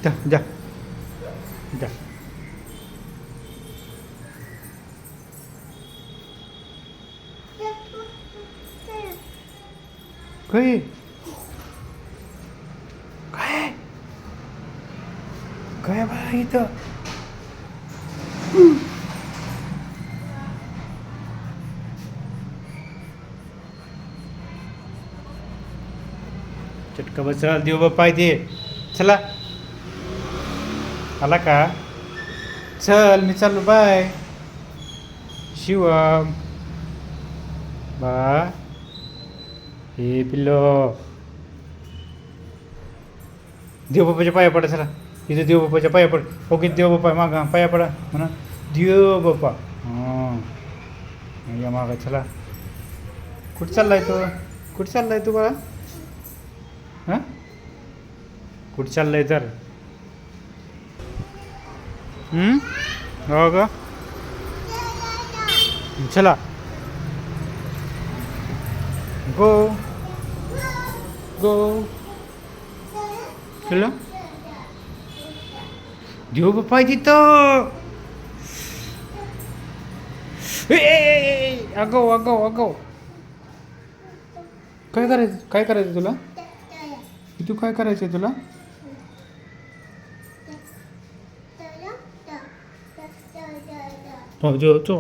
जा जा जा. काय काय काय बाळा इथं चटका बसल देव बाप्पा ते चला आला का चल मी चाललो बाय शिवम बा हे पिल्लो देवबापाच्या पाया पडा चला इथे देवबापाच्या पाया पड ओके देवबापा मागा पाया पडा म्हणा देवबापा हां या मागा चला कुठं चाललाय तो कुठं चाललाय तू बाळा हां कुठं चाललाय तर हो का चला गो गो चला देव बाप्पा तिथं अगो अगो अगो काय करायचं तुला तू काय करायचंय तुला हो जो तो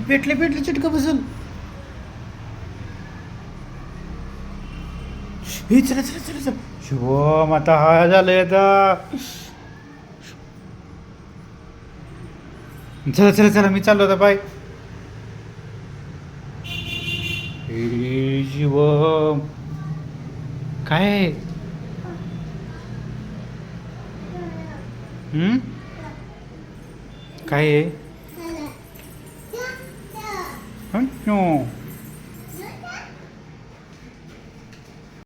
भेटले चिटका बसल हे चला चला चला चला शुभम आता हा झालंय आता चला चला चला मी चाललो आता बाय शिवम काय काय आहे